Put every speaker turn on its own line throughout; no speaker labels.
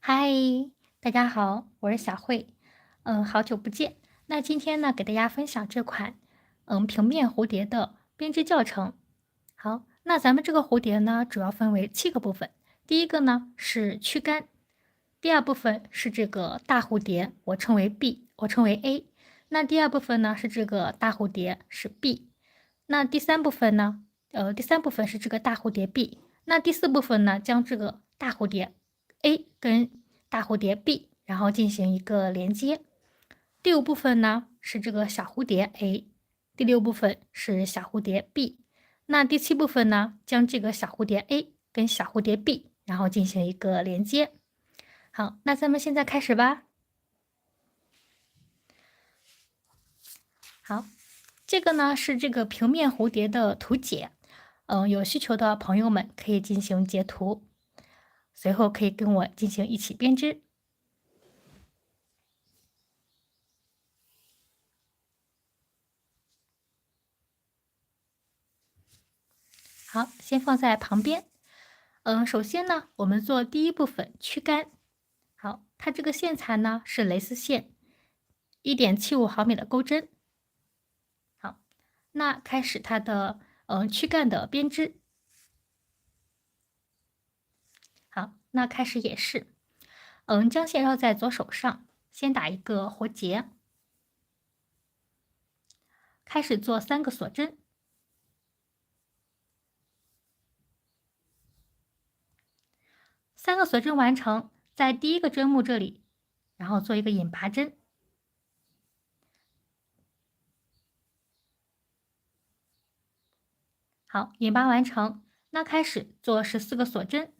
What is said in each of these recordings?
嗨，大家好，我是小慧，好久不见。那今天呢，给大家分享这款平面蝴蝶的编织教程。好，那咱们这个蝴蝶呢，主要分为7个部分。第一个呢是躯干，第二部分是这个大蝴蝶，我称为 B，我称为 A。那第二部分呢是这个大蝴蝶是 B。那第三部分是这个大蝴蝶 B。那第四部分呢，将这个大蝴蝶 A 跟大蝴蝶 B，然后进行一个连接。第五部分呢是这个小蝴蝶 A，第六部分是小蝴蝶 B。那第七部分呢，将这个小蝴蝶 A 跟小蝴蝶 B，然后进行一个连接。好，那咱们现在开始吧。好，这个呢是这个平面蝴蝶的图解，有需求的朋友们可以进行截图，随后可以跟我进行一起编织。好，先放在旁边。首先呢，我们做第一部分躯干。好，它这个线材呢是蕾丝线，1.75毫米的钩针。好，那开始它的躯干的编织。好，那开始也是，将线绕在左手上，先打一个活结，开始做3个锁针。3个锁针完成，在第一个针目这里，然后做一个引拔针。好，引拔完成，那开始做14个锁针。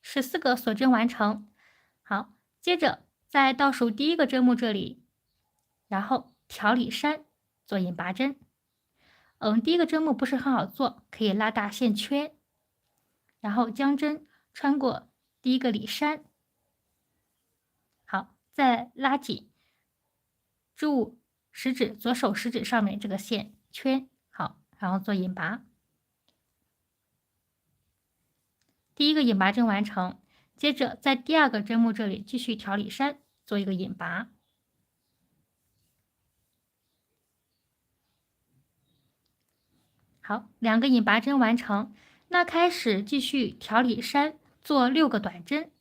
14个锁针完成。好，接着在倒数第一个针目这里，然后调里山做引拔针。第一个针目不是很好做，可以拉大线圈，然后将针穿过第一个里山。好，再拉紧，住左手食指上面这个线圈。好，然后做引拔。第一个引拔针完成，接着在第二个针目这里继续调里山，做一个引拔。好，2个引拔针完成，那开始继续调里山，做6个短针。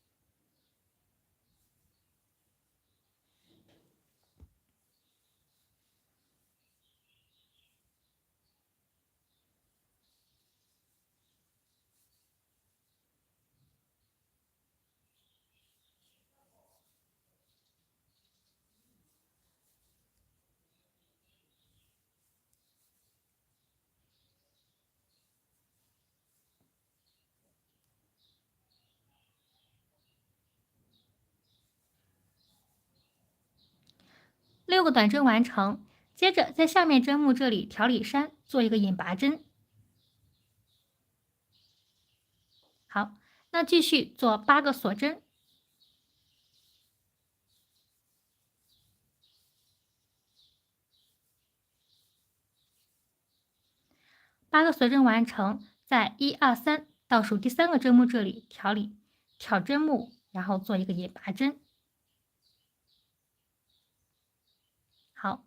6个短针完成，接着在下面针目这里调里山，做一个引拔针。好，那继续做8个锁针。8个锁针完成，在1、2、3倒数第3个针目这里挑针目，然后做一个引拔针。好，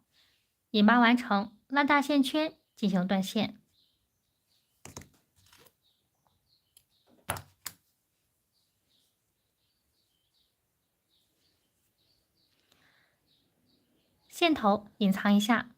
引拔完成，拉大线圈进行断线。线头隐藏一下。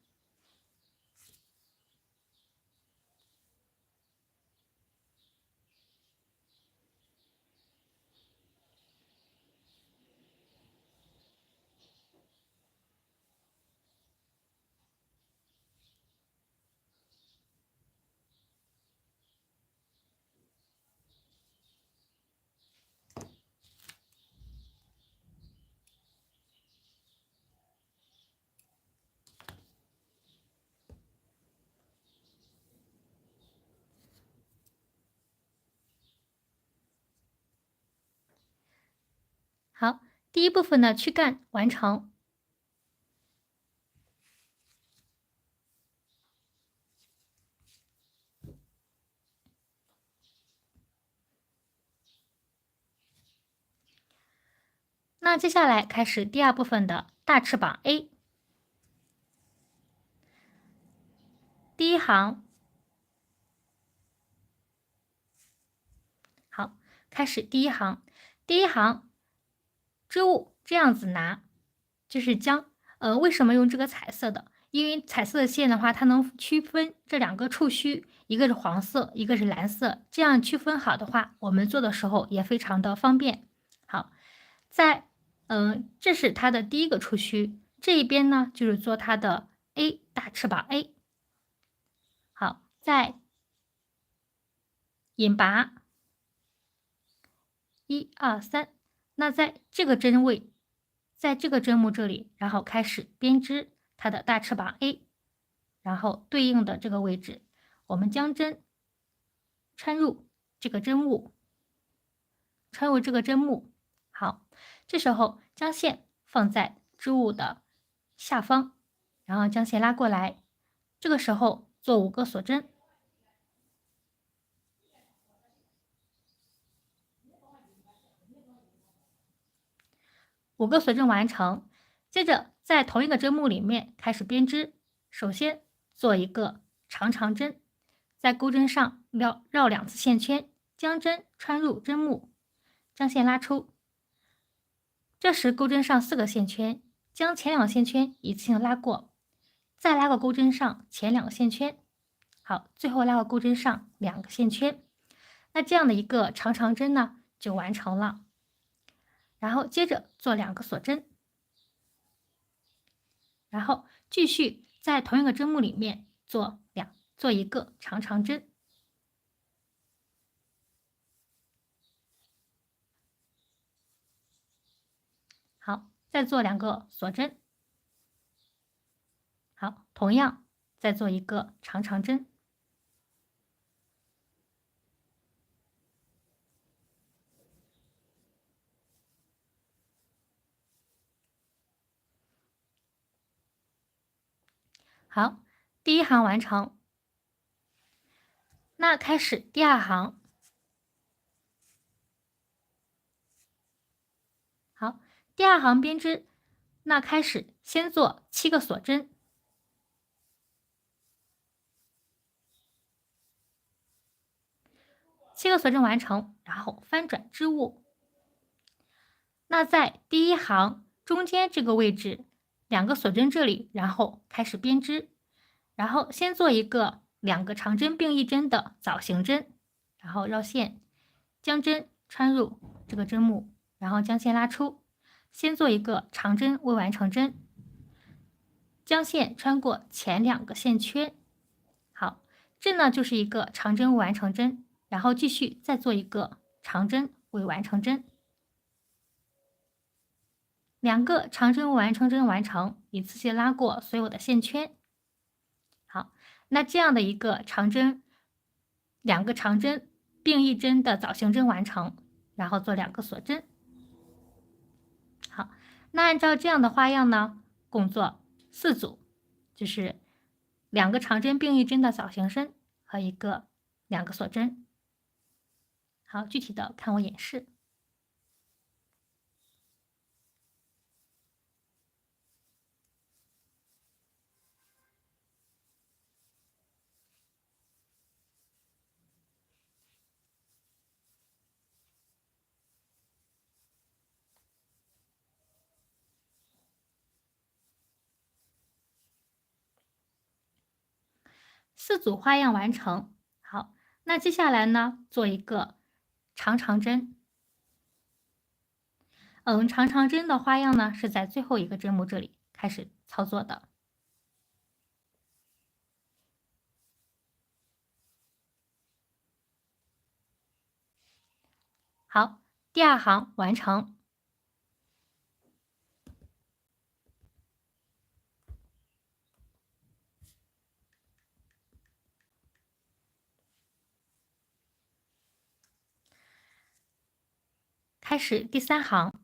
好，第一部分的躯干完成。那接下来开始第二部分的大翅膀 A。第一行，好，开始第一行。第一行织物这样子拿，就是将为什么用这个彩色的？因为彩色的线的话，它能区分这两个触须，一个是黄色，一个是蓝色，这样区分好的话，我们做的时候也非常的方便。好，在这是它的第一个触须，这一边呢就是做它的 A 大翅膀 A。好，再引拔1、2、3，那在这个针位，在这个针目这里，然后开始编织它的大翅膀 A，然后对应的这个位置，我们将针穿入这个针目，穿入这个针目。好，这时候将线放在织物的下方，然后将线拉过来，这个时候做5个锁针。5个锁针完成，接着在同一个针目里面开始编织。首先做一个长长针，在钩针上绕2次线圈，将针穿入针目，将线拉出。这时钩针上4个线圈，将前2个线圈一次性拉过，再拉过钩针上前2个线圈。好，最后拉过钩针上2个线圈。那这样的一个长长针呢，就完成了。然后接着做2个锁针。然后继续在同一个针目里面做一个长长针。好，再做2个锁针。好，同样再做一个长长针。好，第一行完成。那开始第2行。好，第2行编织，那开始先做7个锁针。7个锁针完成，然后翻转织物。那在第1行中间这个位置，2个锁针这里，然后开始编织。然后先做一个2个长针并1针的枣形针，然后绕线，将针穿入这个针目，然后将线拉出。先做一个长针未完成针，将线穿过前2个线圈。好，这呢就是一个长针未完成针，然后继续再做一个长针未完成针。2个长针未完成针完成，一次性拉过所有的线圈。好，那这样的一个长针，2个长针并1针的枣形针完成，然后做2个锁针。好，那按照这样的花样呢，共做4组，就是2个长针并1针的枣形针和2个锁针。好，具体的看我演示。4组花样完成。好，那接下来呢，做一个长长针。长长针的花样呢，是在最后一个针目这里开始操作的。好，第2行完成。开始第3行。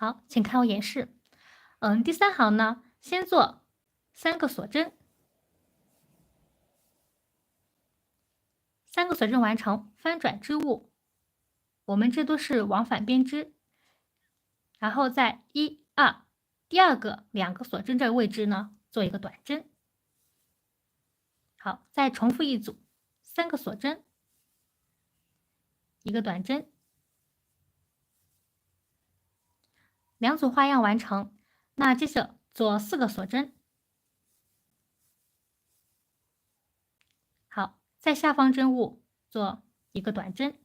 好，请看我演示。第3行呢，先做3个锁针，3个锁针完成，翻转织物，我们这都是往返编织。然后在1、2，第2个2个锁针这个位置呢，做一个短针。好，再重复一组，3个锁针，一个短针，2组花样完成。那接着做4个锁针。好，在下方针物做一个短针。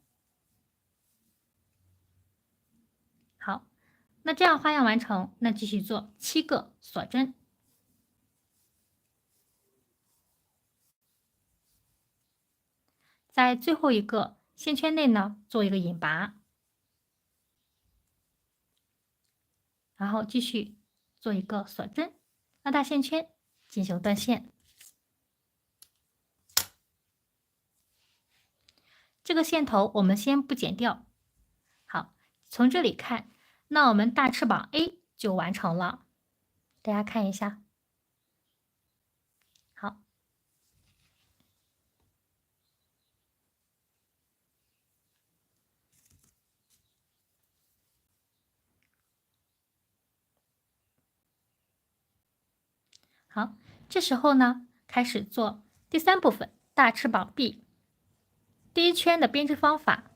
好，那这样花样完成，那继续做7个锁针。在最后一个线圈内呢，做一个引拔，然后继续做一个锁针，拉大线圈进行断线。这个线头我们先不剪掉。好，从这里看，那我们大翅膀 A 就完成了。大家看一下。好，好，这时候呢，开始做第3部分大翅膀 B 第1圈的编织方法。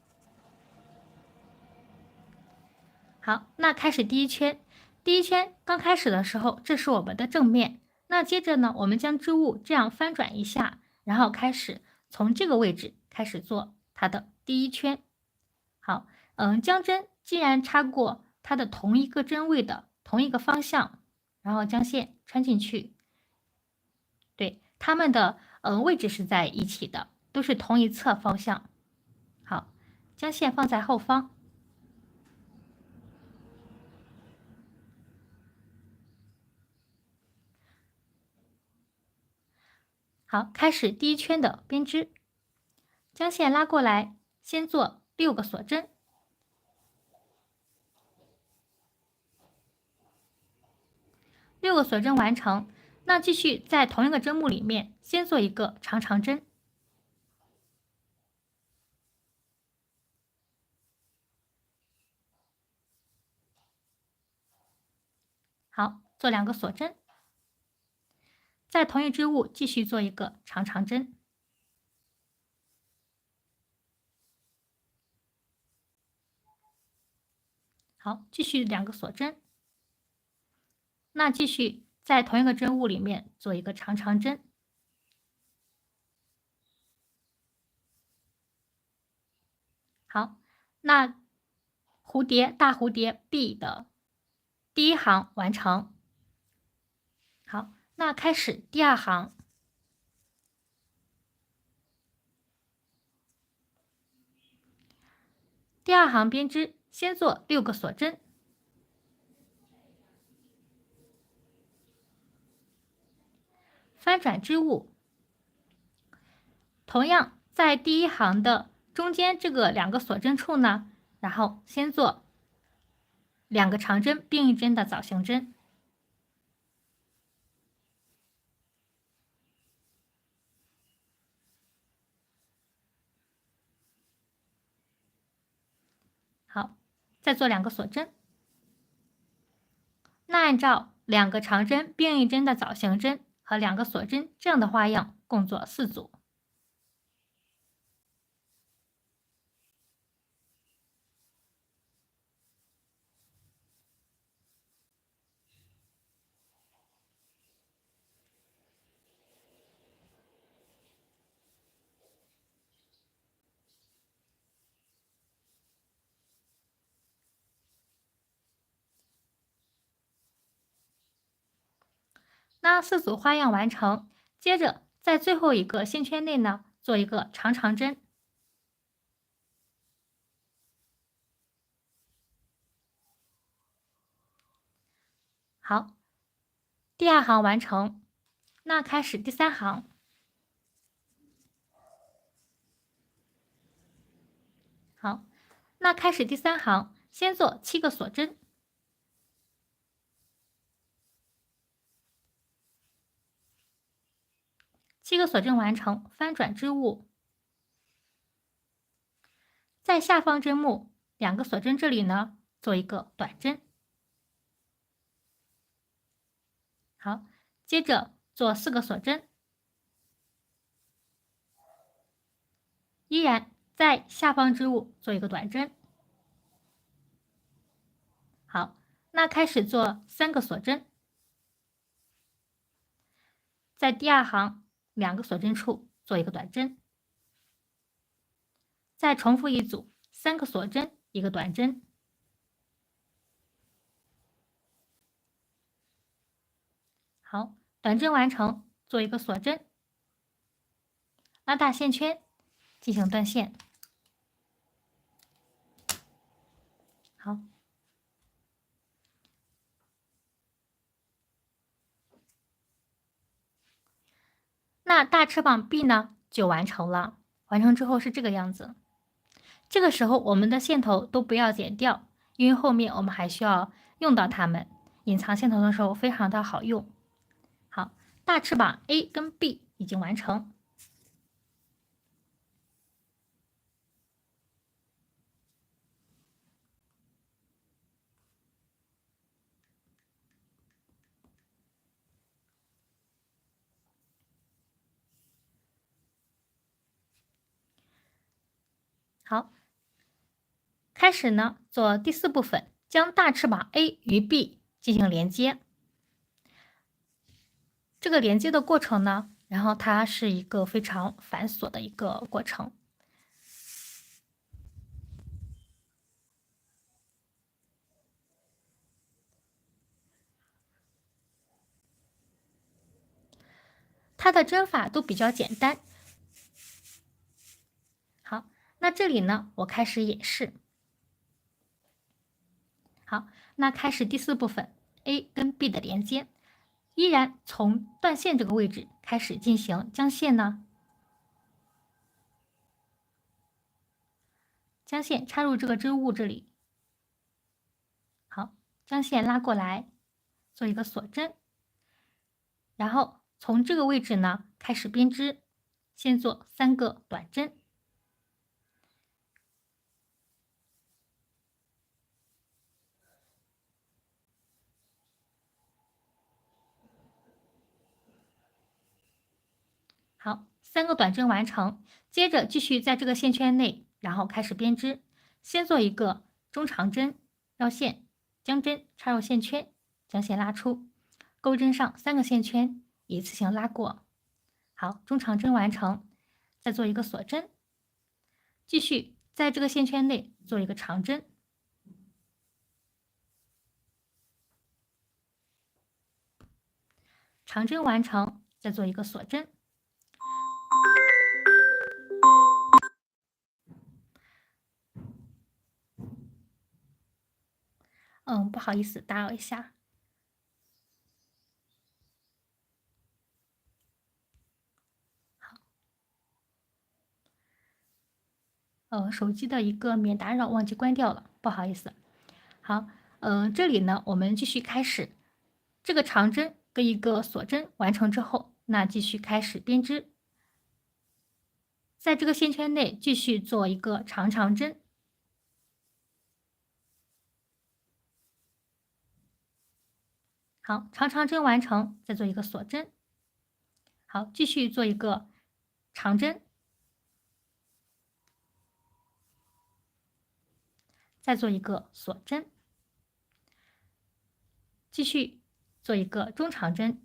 好，那开始第1圈。第1圈刚开始的时候，这是我们的正面。那接着呢，我们将织物这样翻转一下，然后开始从这个位置开始做它的第1圈。好，将针既然插过它的同一个针位的同一个方向，然后将线穿进去。对，它们的位置是在一起的，都是同一侧方向。好，将线放在后方。好，开始第1圈的编织，将线拉过来，先做6个锁针。6个锁针完成，那继续在同一个针目里面先做一个长长针。好，做2个锁针，在同一织物继续做一个长长针。好，继续2个锁针，那继续在同一个针物里面做一个长长针。好，那蝴蝶大蝴蝶 B 的第1行完成。好，那开始第2行。第2行编织，先做6个锁针，翻转织物。同样，在第1行的中间这个2个锁针处呢，然后先做2个长针并1针的枣形针。好，再做2个锁针。那按照2个长针并1针的枣形针和2个锁针这样的花样，共做4组。那4组花样完成，接着在最后一个线圈内呢，做一个长长针。好，第2行完成，那开始第3行。好，那开始第3行，先做7个锁针。7个锁针完成，翻转织物，在下方针目2个锁针这里呢，做一个短针。好，接着做4个锁针，依然在下方织物做一个短针。好，那开始做3个锁针，在第2行2个锁针处做一个短针，再重复一组3个锁针1个短针。好，短针完成，做一个锁针，拉大线圈，进行断线。好，那大翅膀 B 呢就完成了。完成之后是这个样子。这个时候我们的线头都不要剪掉，因为后面我们还需要用到它们。隐藏线头的时候非常的好用。好，大翅膀 A 跟 B 已经完成。好，开始呢做第4部分，将大翅膀 A 与 B 进行连接。这个连接的过程呢，然后它是一个非常繁琐的一个过程。它的针法都比较简单。好，那这里呢，我开始演示。好，那开始第4部分 A 跟 B 的连接，依然从断线这个位置开始进行将线呢，将线插入这个织物这里。好，将线拉过来，做一个锁针，然后从这个位置呢开始编织，先做3个短针。好，3个短针完成，接着继续在这个线圈内，然后开始编织。先做一个中长针，绕线，将针插入线圈，将线拉出，钩针上3个线圈，一次性拉过。好，中长针完成，再做一个锁针，继续在这个线圈内做一个长针。长针完成，再做一个锁针。不好意思，打扰一下。手机的一个免打扰忘记关掉了，不好意思。好，这里呢，我们继续开始。这个长针跟一个锁针完成之后，那继续开始编织，在这个线圈内继续做一个长针。好，长针完成，再做一个锁针。好，继续做一个长针，再做一个锁针，继续做一个中长针。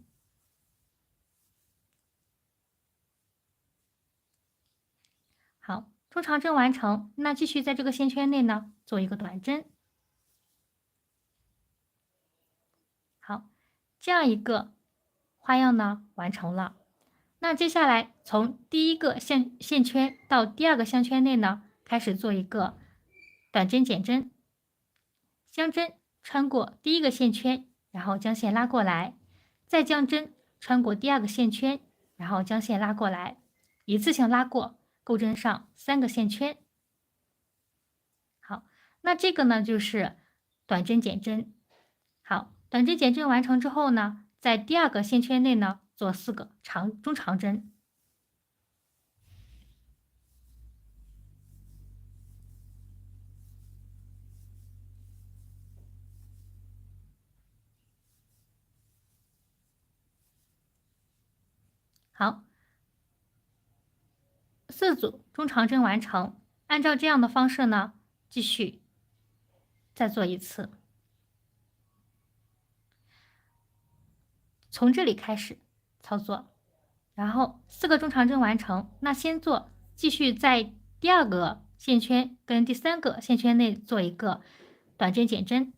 好，中长针完成，那继续在这个线圈内呢做一个短针。好，这样一个花样呢完成了。那接下来从第1个线圈到第2个线圈内呢，开始做一个短针减针，将针穿过第1个线圈，然后将线拉过来，再将针穿过第2个线圈，然后将线拉过来，一次性拉过，钩针上3个线圈。好，那这个呢就是短针减针。好，短针减针完成之后呢，在第2个线圈内呢做4个中长针。好，4组中长针完成。按照这样的方式呢，继续再做一次，从这里开始操作，然后4个中长针完成，那先做，继续在第2个线圈跟第3个线圈内做一个短针减针。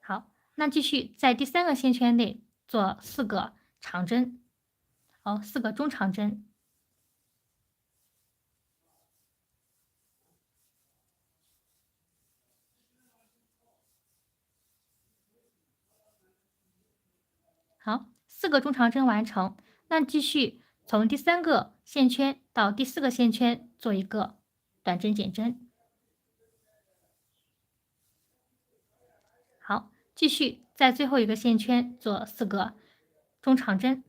好，那继续在第3个线圈内做4个长针，好，4个中长针。好，4个中长针完成，那继续从第3个线圈到第4个线圈做一个短针减针。好，继续在最后一个线圈做4个中长针。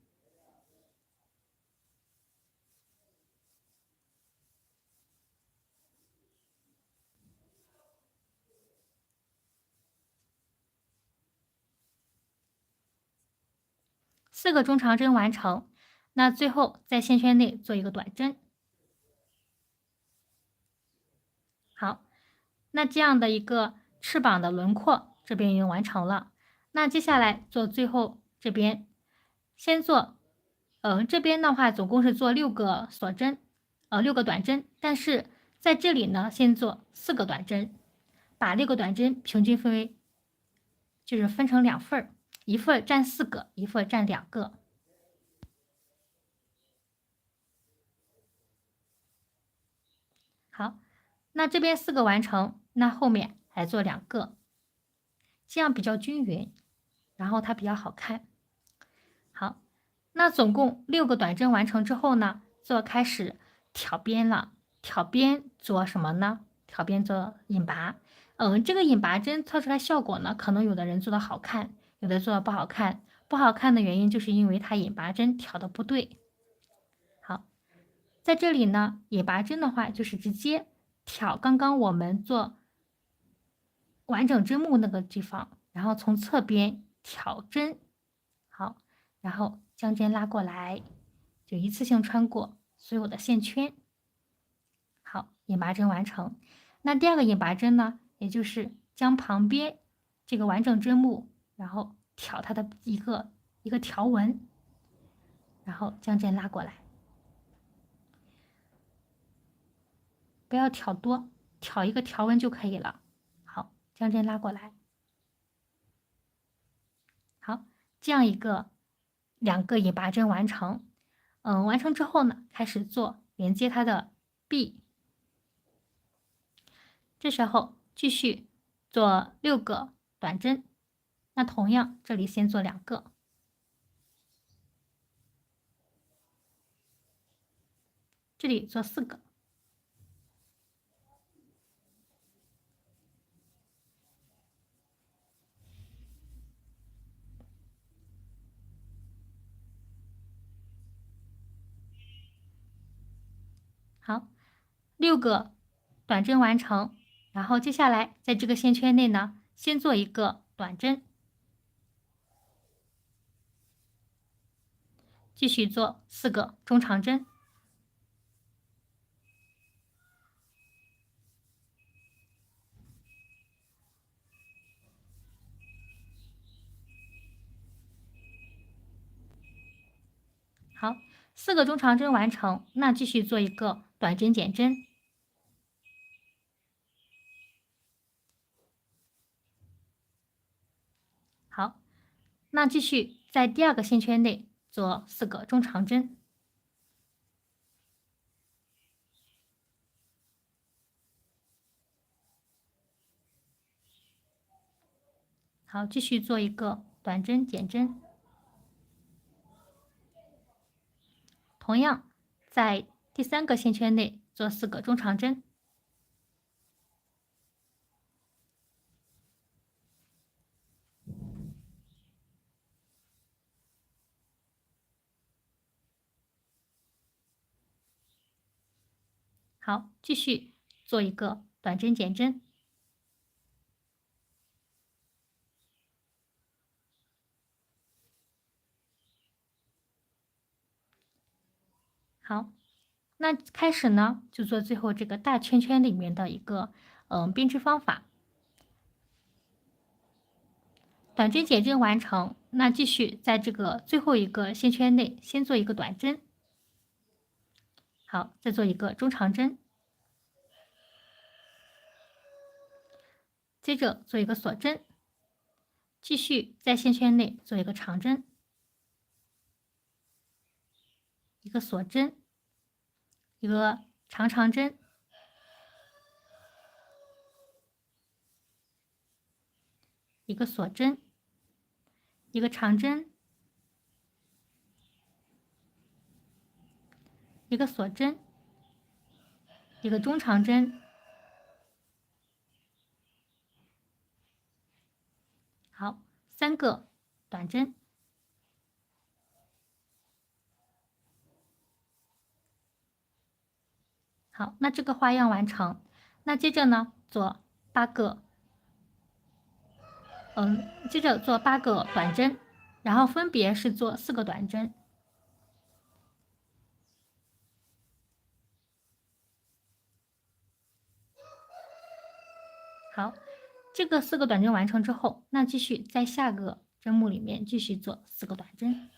4个中长针完成，那最后在线圈内做一个短针。好，那这样的一个翅膀的轮廓这边已经完成了。那接下来做最后这边，先做，这边的话总共是做6个锁针，6个短针，但是在这里呢，先做4个短针，把6个短针平均分为，就是分成2份儿，一份儿占4个，一份儿占2个。好，那这边4个完成，那后面还做2个，这样比较均匀，然后它比较好看。好，那总共6个短针完成之后呢，做开始挑边了。挑边做什么呢？挑边做引拔。这个引拔针操出来效果呢，可能有的人做的好看，有的做的不好看。不好看的原因就是因为它引拔针挑的不对。好，在这里呢，引拔针的话就是直接挑刚刚我们做完整针目那个地方，然后从侧边挑针。好，然后将针拉过来，就一次性穿过所有的线圈。好，引拔针完成。那第2个引拔针呢，也就是将旁边这个完整针目，然后挑它的一个条纹，然后将针拉过来，不要挑多，挑一个条纹就可以了。好，将针拉过来。好，这样一个2个引拔针完成。完成之后呢，开始做连接它的臂。这时候继续做6个短针，那同样这里先做2个，这里做4个。好，6个短针完成，然后接下来在这个线圈内呢，先做一个短针，继续做4个中长针。好，4个中长针完成，那继续做一个短针减针。好，那继续在第2个线圈内做4个中长针。好，继续做一个短针减针。同样，在第3个线圈内做4个中长针。好，继续做一个短针减针。好，那开始呢，就做最后这个大圈圈里面的一个编织方法。短针减针完成，那继续在这个最后一个线圈内先做一个短针，好，再做一个中长针，接着做一个锁针，继续在线圈内做一个长针，一个锁针，一个长针，一个锁针，一个长针，一个锁针，一个中长针，好，3个短针。好，那这个花样完成。那接着呢，做8个，接着做8个短针，然后分别是做4个短针。好，这个4个短针完成之后，那继续在下个针目里面继续做4个短针。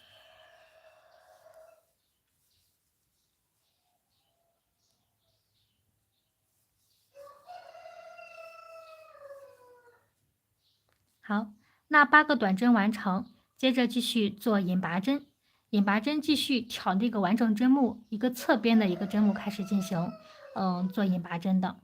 好，那8个短针完成，接着继续做引拔针。引拔针继续挑这个完整针目一个侧边的一个针目开始进行，做引拔针的。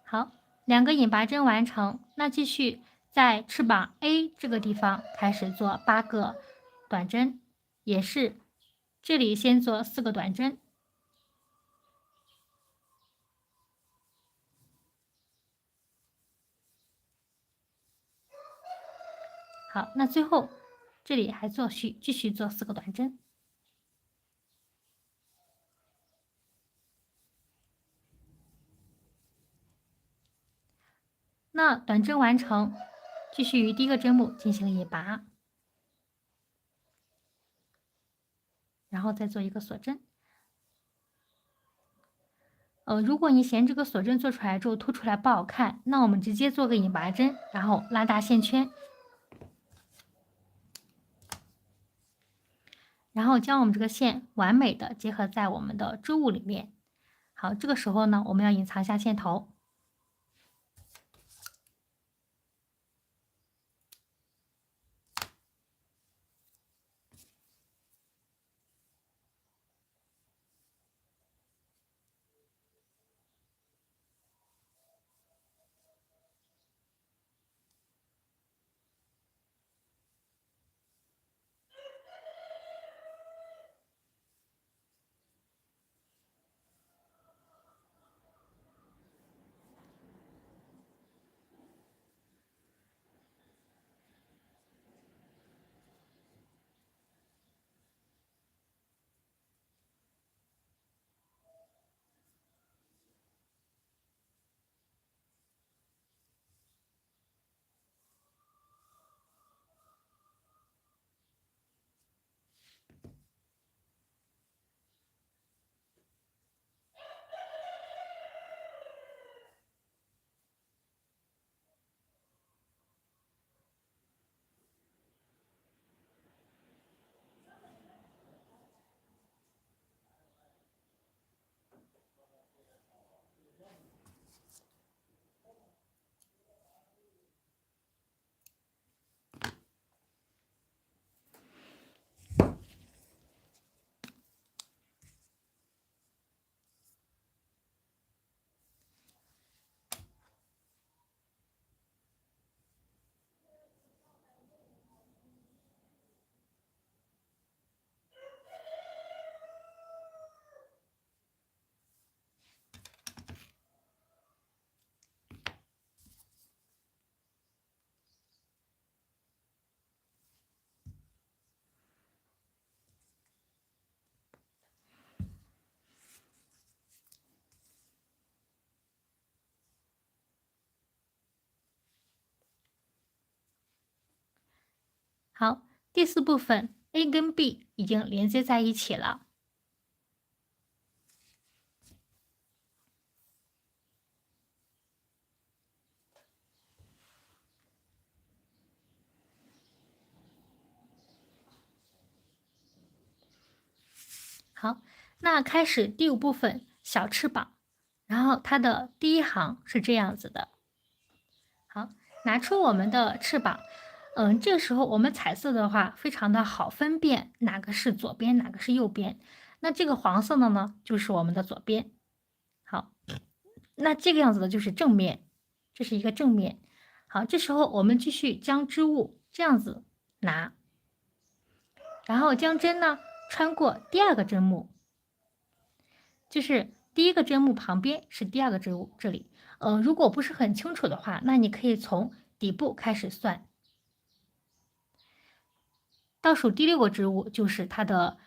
好，2个引拔针完成，那继续在翅膀 A 这个地方开始做8个短针，也是这里先做4个短针。好，那最后这里还继续做4个短针。那短针完成，继续于第一个针目进行引拔，然后再做一个锁针。如果你嫌这个锁针做出来之后凸出来不好看，那我们直接做个引拔针，然后拉大线圈，然后将我们这个线完美的结合在我们的织物里面。好，这个时候呢，我们要隐藏一下线头。好，第4部分 A 跟 B 已经连接在一起了。好，那开始第5部分小翅膀，然后它的第1行是这样子的。好，拿出我们的翅膀，这个时候我们彩色的话非常的好分辨哪个是左边，哪个是右边。那这个黄色的呢，就是我们的左边。好，那这个样子的就是正面，这是一个正面。好，这时候我们继续将织物这样子拿，然后将针呢穿过第2个针目，就是第1个针目旁边是第2个针目这里。如果不是很清楚的话，那你可以从底部开始算，倒数第6个织物就是它的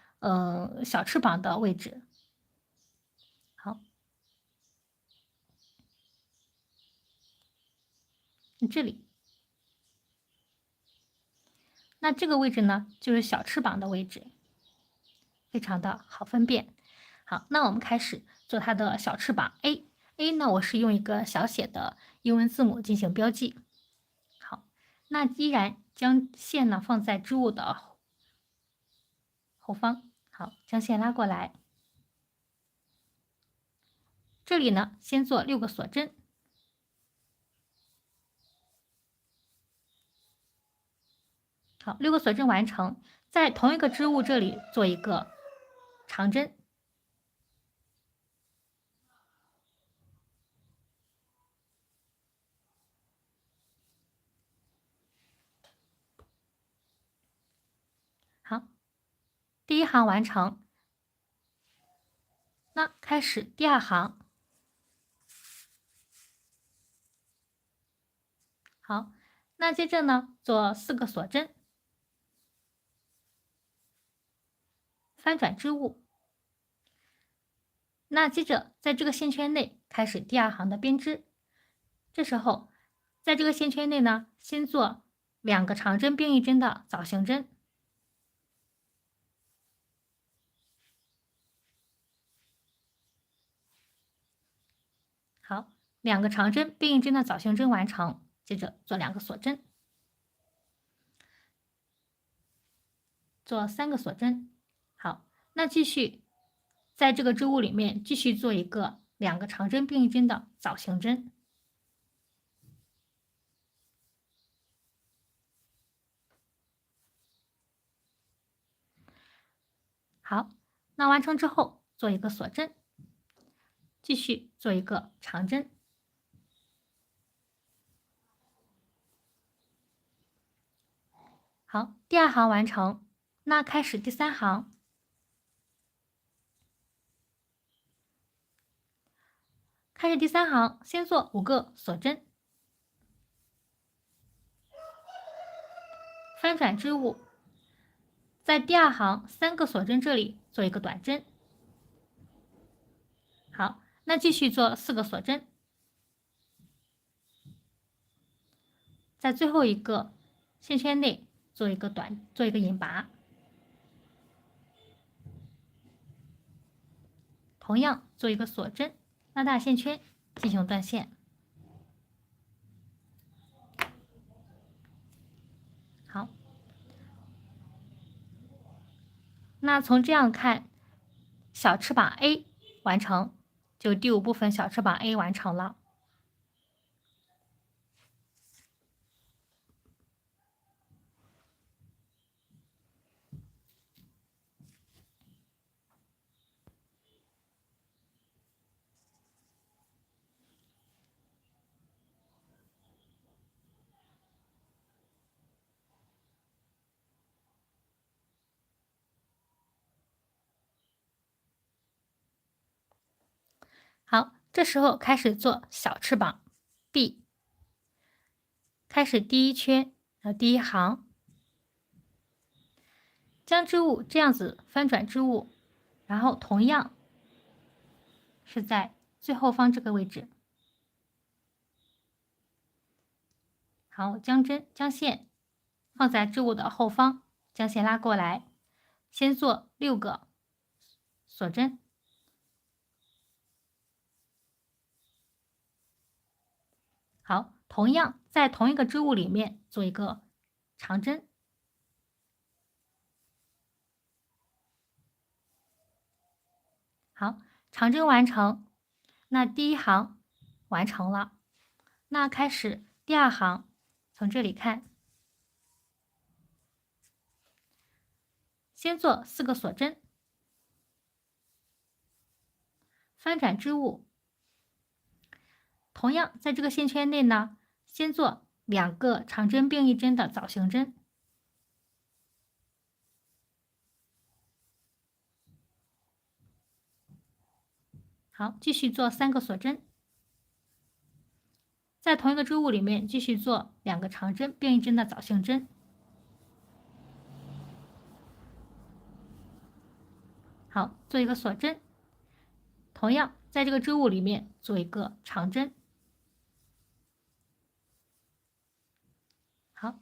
小翅膀的位置。好，这里，那这个位置呢就是小翅膀的位置，非常的好分辨。好，那我们开始做它的小翅膀 A 呢，我是用一个小写的英文字母进行标记。好，那依然将线呢放在织物的后方。好，将线拉过来，这里呢先做6个锁针。好，6个锁针完成，在同一个织物这里做一个长针。好，第1行完成，那开始第2行。好，那接着呢做4个锁针，翻转织物。那接着在这个线圈内开始第2行的编织。这时候在这个线圈内呢，先做2个长针并1针的枣形针。好，2个长针并1针的枣形针完成，接着做2个锁针，做3个锁针。好，那继续在这个织物里面继续做一个2个长针并1针的枣形针。好，那完成之后做一个锁针，继续做一个长针。好，第2行完成，那开始第3行。开始第3行，先做5个锁针，翻转织物，在第2行3个锁针这里做一个短针。好，那继续做4个锁针，在最后一个线圈内做一个引拔，同样做一个锁针，拉大线圈进行断线。好，那从这样看，小翅膀 A 完成，就第5部分小翅膀 A 完成了。好，这时候开始做小翅膀 B， 开始第1圈第1行，将织物这样子翻转织物，然后同样是在最后方这个位置。好，将线放在织物的后方，将线拉过来，先做6个锁针。好，同样在同一个织物里面做一个长针。好，长针完成，那第一行完成了，那开始第二行，从这里看，先做4个锁针，翻转织物。同样在这个线圈内呢，先做2个长针并1针的枣形针。好，继续做3个锁针，在同一个织物里面继续做2个长针并1针的枣形针。好，做一个锁针，同样在这个织物里面做一个长针。好，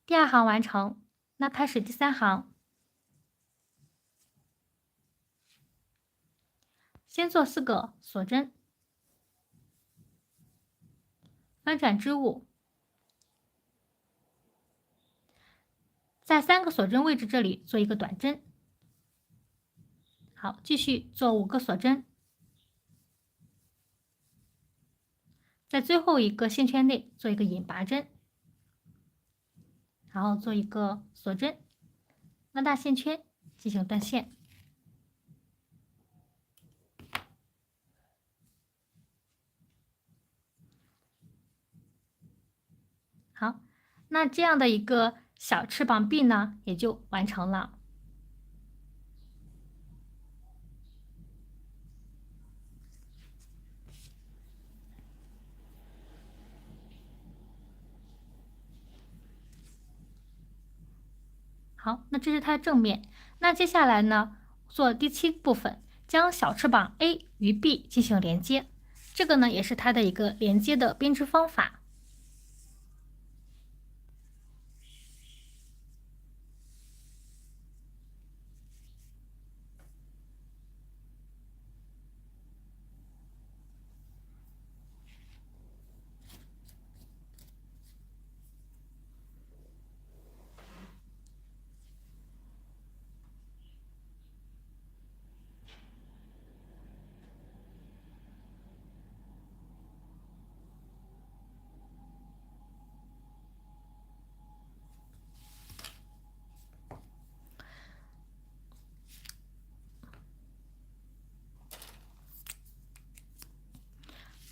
第二行完成，那开始第3行，先做4个锁针，翻转织物，在3个锁针位置这里做一个短针。好，继续做5个锁针，在最后一个线圈内做一个引拔针，然后做一个锁针，拉大线圈进行断线。好，那这样的一个小翅膀臂呢，也就完成了。好，那这是它的正面。那接下来呢，做第7部分，将小翅膀 A 与 B 进行连接。这个呢，也是它的一个连接的编织方法。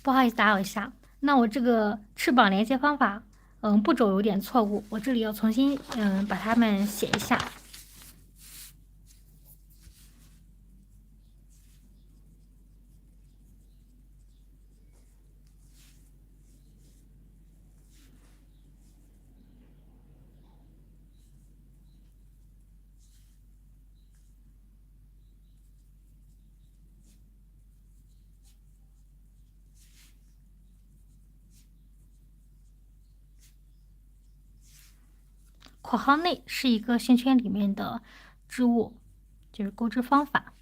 不好意思，打扰一下，那我这个翅膀连接方法，步骤有点错误，我这里要重新把它们写一下。括号内是一个线圈里面的织物，就是钩织方法。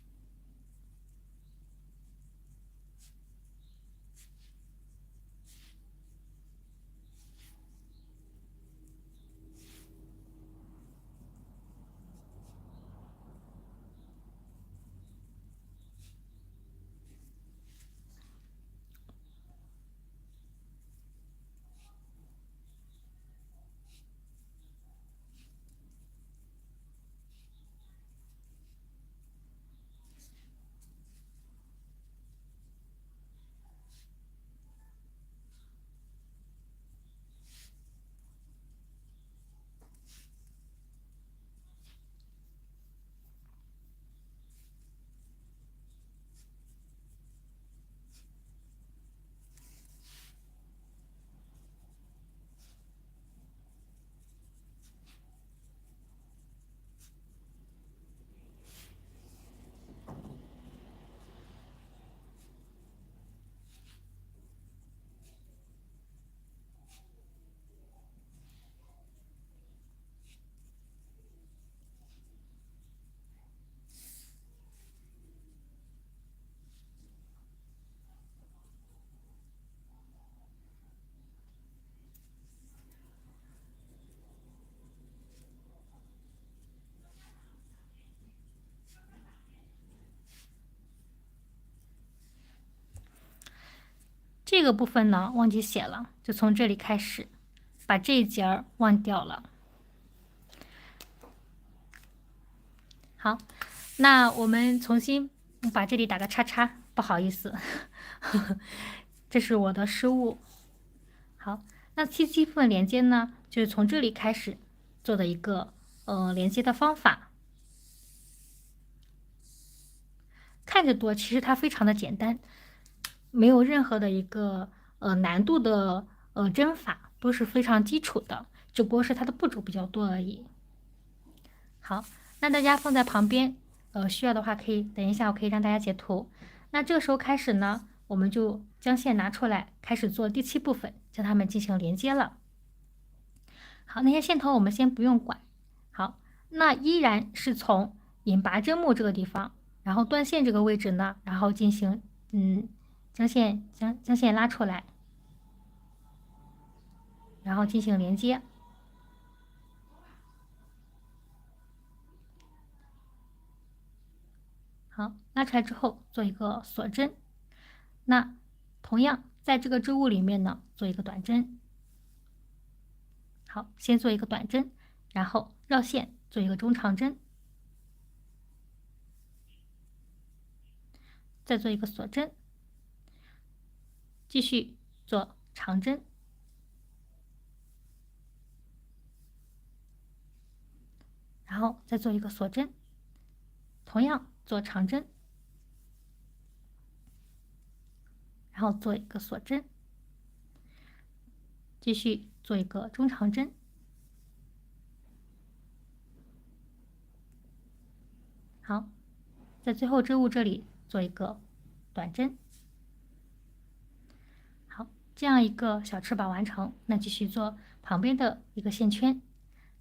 这个部分呢忘记写了，就从这里开始，把这一节儿忘掉了。好，那我们重新把这里打个叉叉，不好意思，这是我的失误。好，那第七部分连接呢，就是从这里开始做的一个连接的方法。看着多，其实它非常的简单，没有任何的一个难度的针法，都是非常基础的，只不过是它的步骤比较多而已。好，那大家放在旁边，需要的话可以等一下，我可以让大家截图。那这个时候开始呢，我们就将线拿出来，开始做第七部分，将它们进行连接了。好，那些线头我们先不用管。好，那依然是从引拔针目这个地方，然后断线这个位置呢，然后进行将线拉出来，然后进行连接。好，拉出来之后做一个锁针。那同样在这个织物里面呢，做一个短针。好，先做一个短针，然后绕线做一个中长针，再做一个锁针，继续做长针，然后再做一个锁针，同样做长针，然后做一个锁针，继续做一个中长针。好，在最后织物这里做一个短针。好，这样一个小翅膀完成，那继续做旁边的一个线圈，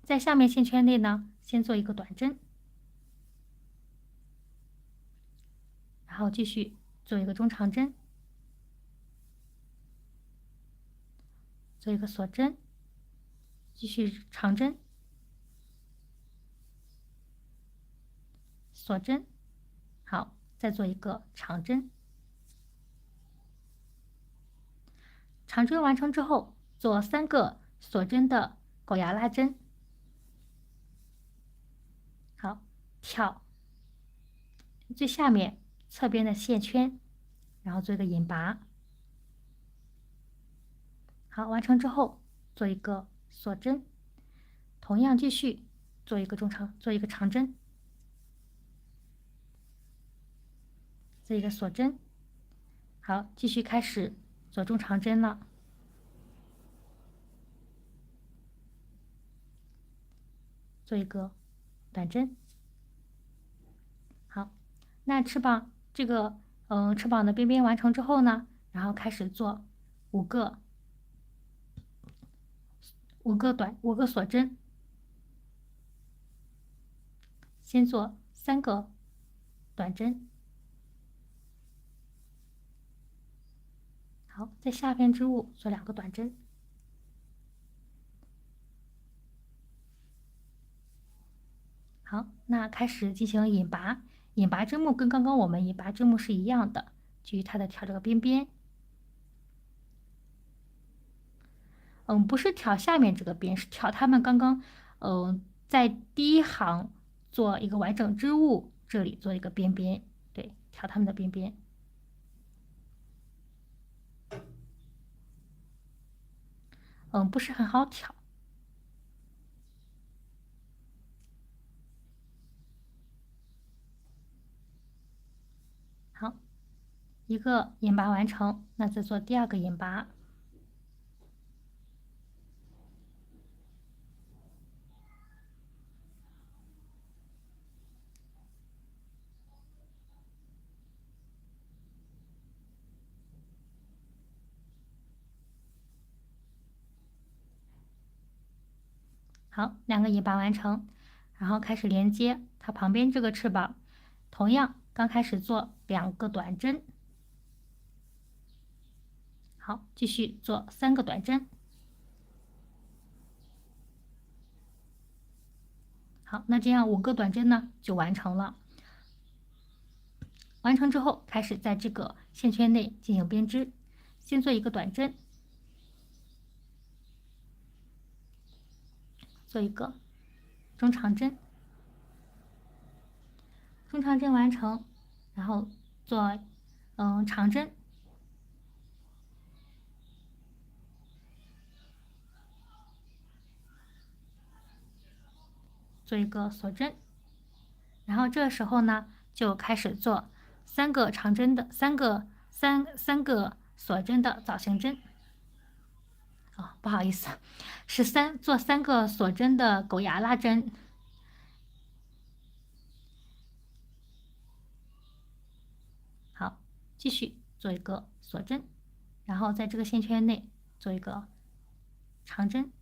在下面线圈内呢，先做一个短针，然后继续做一个中长针，做一个锁针，继续长针，锁针，好，再做一个长针。长针完成之后，做3个锁针的狗牙拉针。好，挑最下面侧边的线圈，然后做一个引拔。好，完成之后做一个锁针，同样继续做一个长针，做一个锁针。好，继续开始做中长针了。做一个短针。好，那翅膀这个翅膀的边边完成之后呢，然后开始做5个锁针，先做3个短针。好，在下边织物做2个短针。好，那开始进行引拔。引拔针目跟刚刚我们引拔针目是一样的，基于它的挑这个边边。不是挑下面这个边，是挑它们刚刚，在第一行做一个完整织物，这里做一个边边，对，挑它们的边边。不是很好挑。好，一个引拔完成，那再做第2个引拔。好，2个引拔完成，然后开始连接它旁边这个翅膀，同样刚开始做2个短针。好，继续做3个短针。好，那这样5个短针呢就完成了。完成之后，开始在这个线圈内进行编织。先做一个短针，做一个中长针，中长针完成，然后做长针，做一个锁针，然后这时候呢就开始做3个长针的三个锁针的枣形针。哦，不好意思，是做3个锁针的狗牙拉针。好，继续做一个锁针，然后在这个线圈内做一个长针。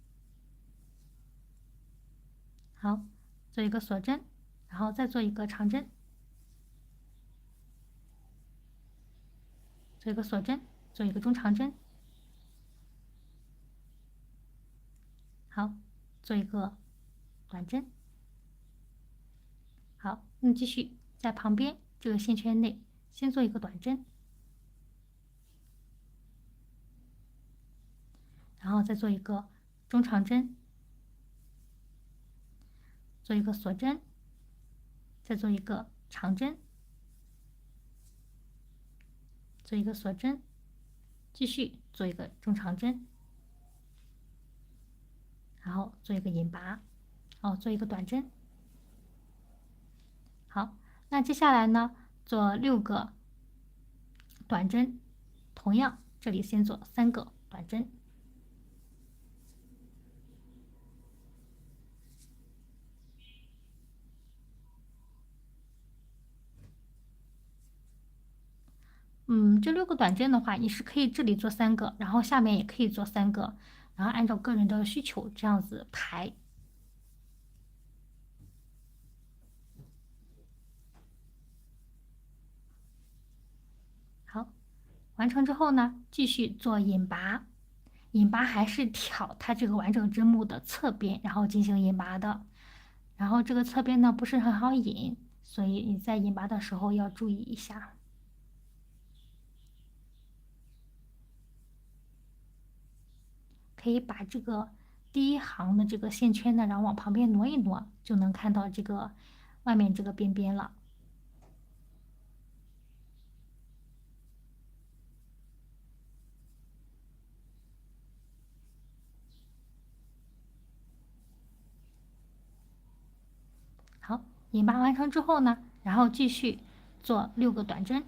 好，做一个锁针，然后再做一个长针，做一个锁针，做一个中长针。好，做一个短针。好，那继续在旁边这个线圈内先做一个短针，然后再做一个中长针，做一个锁针，再做一个长针，做一个锁针，继续做一个中长针，然后做一个引拔，做一个短针。好，那接下来呢，做6个短针，同样这里先做3个短针。这6个短针的话，你是可以这里做3个，然后下面也可以做3个，然后按照个人的需求这样子排。好，完成之后呢，继续做引拔。引拔还是挑它这个完整针目的侧边，然后进行引拔的。然后这个侧边呢不是很好引，所以你在引拔的时候要注意一下。可以把这个第1行的这个线圈呢，然后往旁边挪一挪，就能看到这个外面这个边边了。好，引拔完成之后呢，然后继续做6个短针。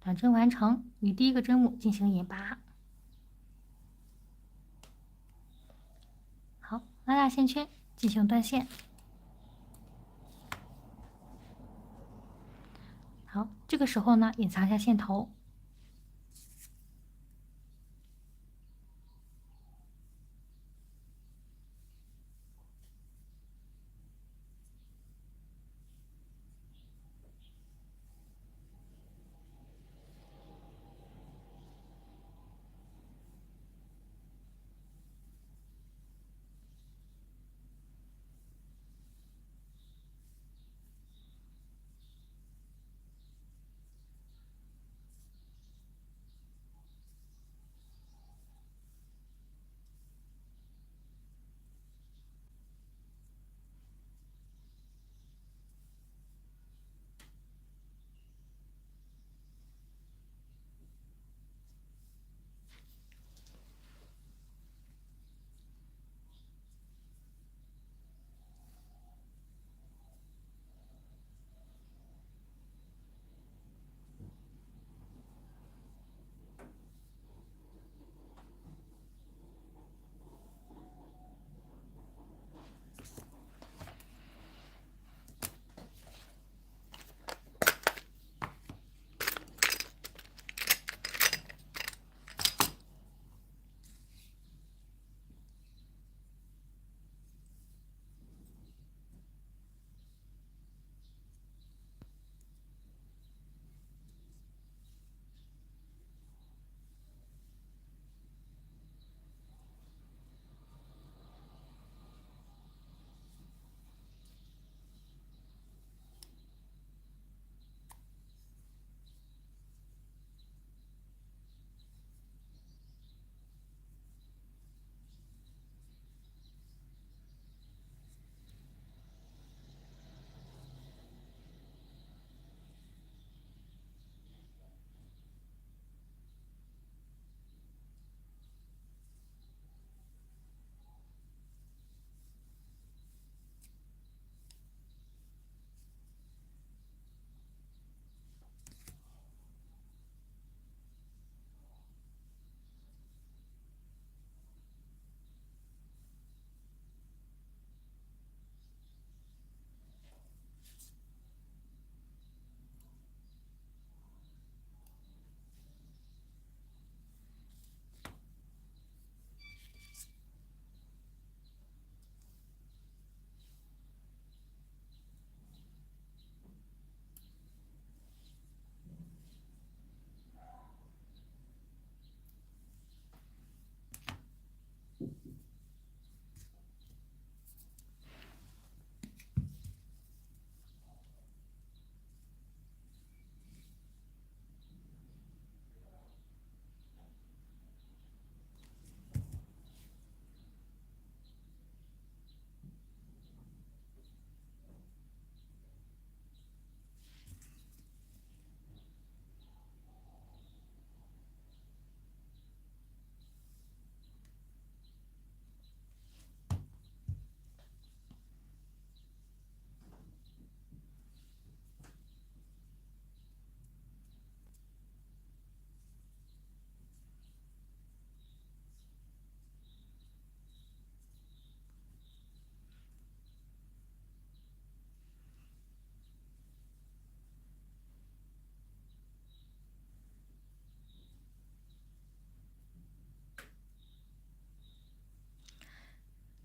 短针完成，与第1个针目进行引拔。好，拉大线圈进行断线。好，这个时候呢，隐藏一下线头。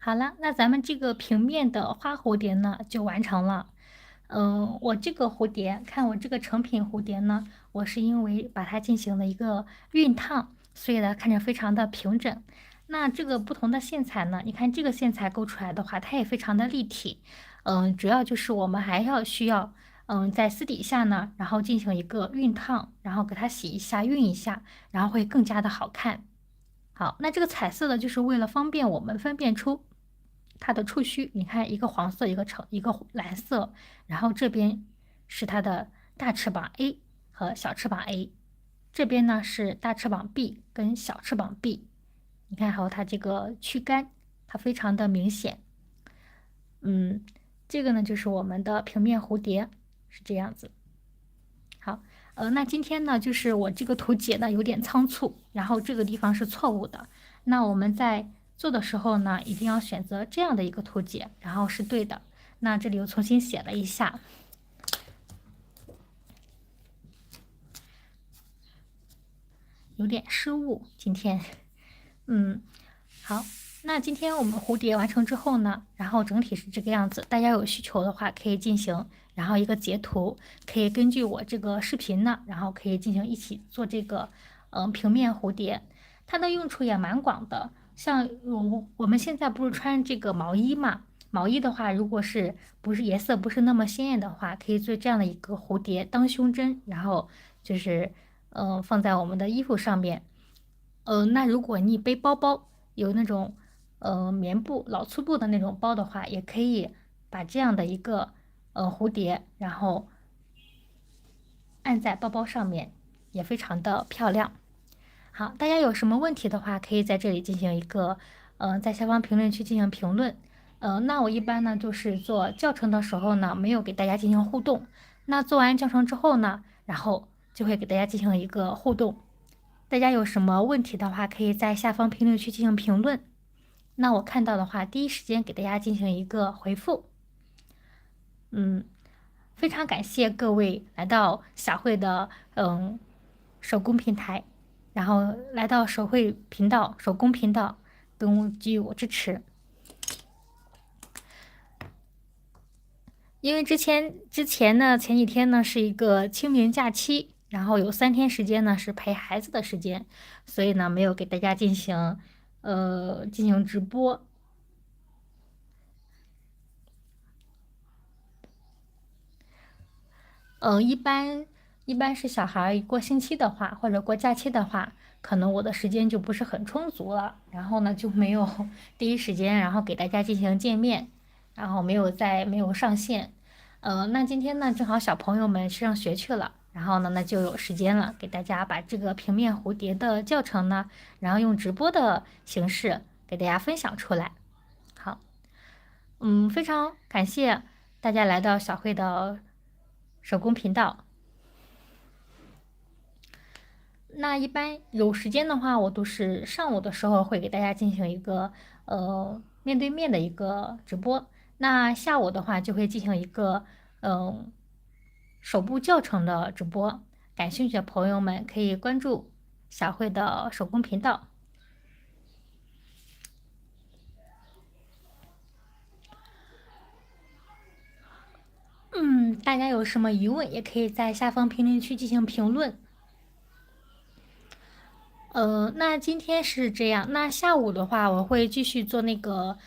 好了，那咱们这个平面的花蝴蝶呢就完成了。我这个蝴蝶，看我这个成品蝴蝶呢，我是因为把它进行了一个熨烫，所以呢看着非常的平整。那这个不同的线材呢，你看这个线材勾出来的话，它也非常的立体。主要就是我们还需要，在私底下呢，然后进行一个熨烫，然后给它洗一下、熨一下，然后会更加的好看。好，那这个彩色的就是为了方便我们分辨出它的触须。你看，一个黄色，一个蓝色，然后这边是它的大翅膀 A 和小翅膀 A，这边呢是大翅膀 B 跟小翅膀 B。你看，还有它这个躯干，它非常的明显。这个呢就是我们的平面蝴蝶，是这样子。好，那今天呢，就是我这个图解呢有点仓促，然后这个地方是错误的。那我们在做的时候呢，一定要选择这样的一个图解，然后是对的。那这里又重新写了一下，有点失误。今天，好，那今天我们蝴蝶完成之后呢，然后整体是这个样子。大家有需求的话可以进行，然后一个截图，可以根据我这个视频呢，然后可以进行一起做这个，平面蝴蝶。它的用处也蛮广的。像我们现在不是穿这个毛衣嘛？毛衣的话，如果是不是颜色不是那么鲜艳的话，可以做这样的一个蝴蝶当胸针，然后就是放在我们的衣服上面。那如果你背包包有那种棉布老粗布的那种包的话，也可以把这样的一个蝴蝶，然后按在包包上面，也非常的漂亮。好，大家有什么问题的话，可以在这里进行一个在下方评论区进行评论。那我一般呢就是做教程的时候呢，没有给大家进行互动。那做完教程之后呢，然后就会给大家进行一个互动。大家有什么问题的话，可以在下方评论区进行评论。那我看到的话，第一时间给大家进行一个回复。非常感谢各位来到小慧的手工平台，然后来到手绘频道、手工频道，跟我给予我支持。因为之前呢，前几天呢是一个清明假期，然后有3天时间呢是陪孩子的时间，所以呢没有给大家进行直播。一般是小孩过星期的话，或者过假期的话，可能我的时间就不是很充足了，然后呢就没有第一时间，然后给大家进行见面，然后没有上线。那今天呢正好小朋友们上学去了，然后呢那就有时间了，给大家把这个平面蝴蝶的教程呢，然后用直播的形式给大家分享出来。好，非常感谢大家来到小慧的手工频道。那一般有时间的话，我都是上午的时候会给大家进行一个面对面的一个直播。那下午的话就会进行一个手部教程的直播。感兴趣的朋友们可以关注小慧的手工频道。大家有什么疑问，也可以在下方评论区进行评论。那今天是这样。那下午的话，我会继续做那个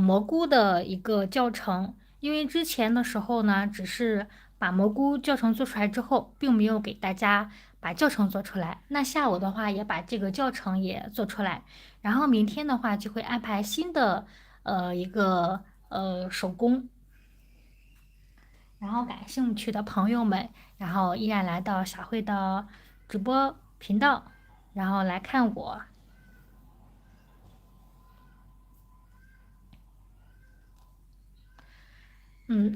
蘑菇的一个教程，因为之前的时候呢，只是把蘑菇教程做出来之后，并没有给大家把教程做出来。那下午的话，也把这个教程也做出来，然后明天的话就会安排新的一个手工，然后感兴趣的朋友们，然后依然来到小慧的直播频道，然后来看我。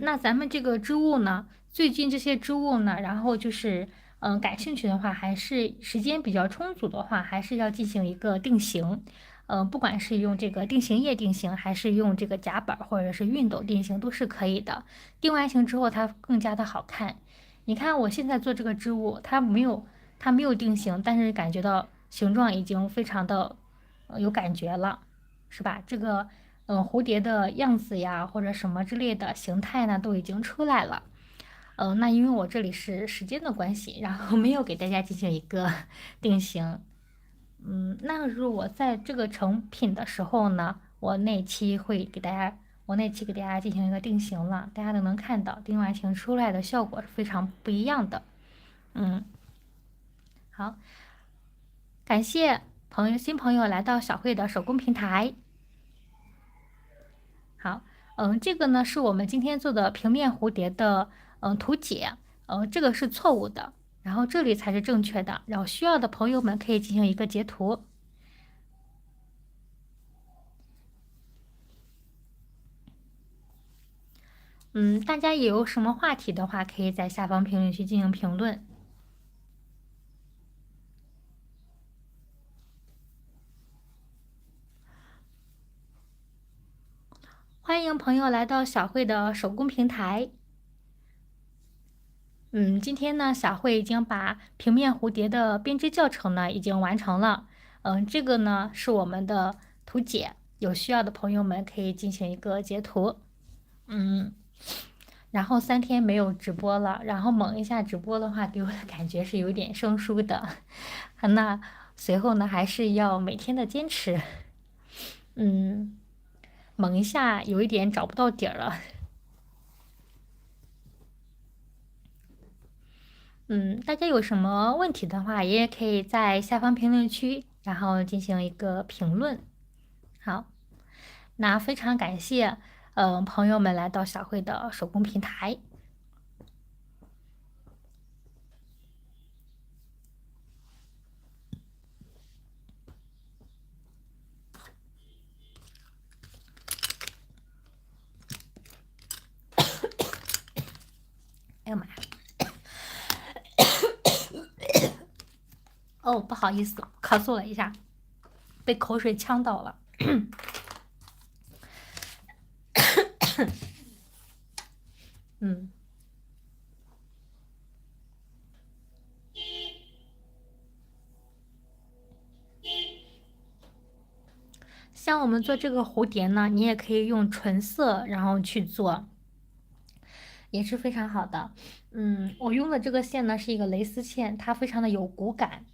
那咱们这个织物呢，最近这些织物呢，然后就是，感兴趣的话，还是时间比较充足的话，还是要进行一个定型。不管是用这个定型液定型，还是用这个夹板或者是熨斗定型，都是可以的。定完型之后，它更加的好看。你看我现在做这个织物，它没有定型，但是感觉到形状已经非常的有感觉了，是吧？这个蝴蝶的样子呀，或者什么之类的形态呢，都已经出来了。那因为我这里是时间的关系，然后没有给大家进行一个定型。那如果在这个成品的时候呢，我那期给大家进行一个定型了，大家都能看到定完型出来的效果是非常不一样的。好，感谢新朋友来到小慧的手工平台。好，这个呢是我们今天做的平面蝴蝶的图解，这个是错误的，然后这里才是正确的，然后需要的朋友们可以进行一个截图。大家也有什么话题的话，可以在下方评论区进行评论。欢迎朋友来到小慧的手工平台。今天呢，小慧已经把平面蝴蝶的编织教程呢已经完成了。这个呢是我们的图解，有需要的朋友们可以进行一个截图。然后3天没有直播了，然后猛一下直播的话，给我的感觉是有点生疏的。那随后呢，还是要每天的坚持。猛一下有一点找不到底儿了。大家有什么问题的话，也可以在下方评论区，然后进行一个评论。好，那非常感谢，朋友们来到小慧的手工平台。哎呀妈呀！哦，不好意思，咳嗽了一下，被口水呛到了。像我们做这个蝴蝶呢，你也可以用纯色，然后去做，也是非常好的。我用的这个线呢是一个蕾丝线，它非常的有骨感。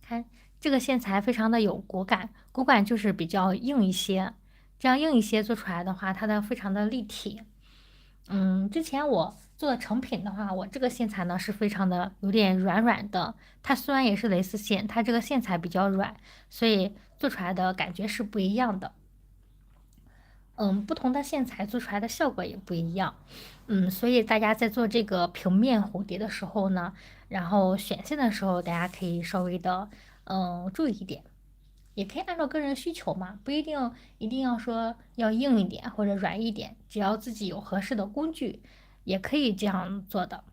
看这个线材非常的有骨感，骨感就是比较硬一些，这样硬一些做出来的话，它的非常的立体。之前我做的成品的话，我这个线材呢是非常的有点软软的，它虽然也是蕾丝线，它这个线材比较软，所以做出来的感觉是不一样的。不同的线材做出来的效果也不一样。所以大家在做这个平面蝴蝶的时候呢，然后选线的时候，大家可以稍微的注意一点，也可以按照个人需求嘛，不一定要说要硬一点或者软一点，只要自己有合适的工具，也可以这样做的。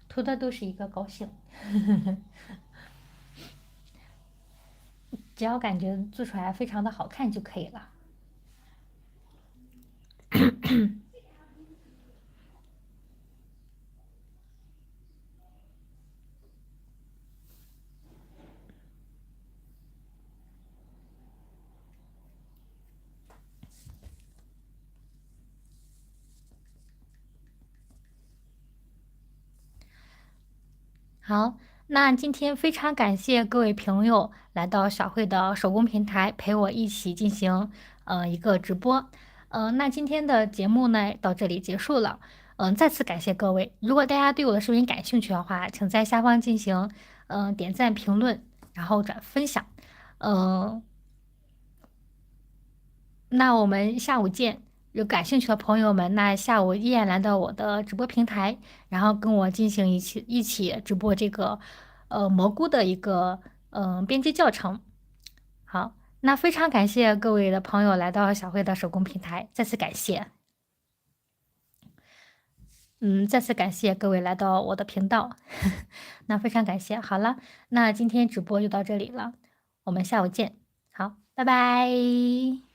图的都是一个高兴。只要感觉做出来非常的好看就可以了。好，那今天非常感谢各位朋友来到小慧的手工平台，陪我一起进行一个直播。那今天的节目呢到这里结束了。再次感谢各位。如果大家对我的视频感兴趣的话，请在下方进行点赞、评论，然后转分享。那我们下午见。有感兴趣的朋友们，那下午依然来到我的直播平台，然后跟我进行一起直播这个蘑菇的一个编织教程。好，那非常感谢各位的朋友来到小慧的手工平台，再次感谢。再次感谢各位来到我的频道，那非常感谢。好了，那今天直播就到这里了，我们下午见。好，拜拜。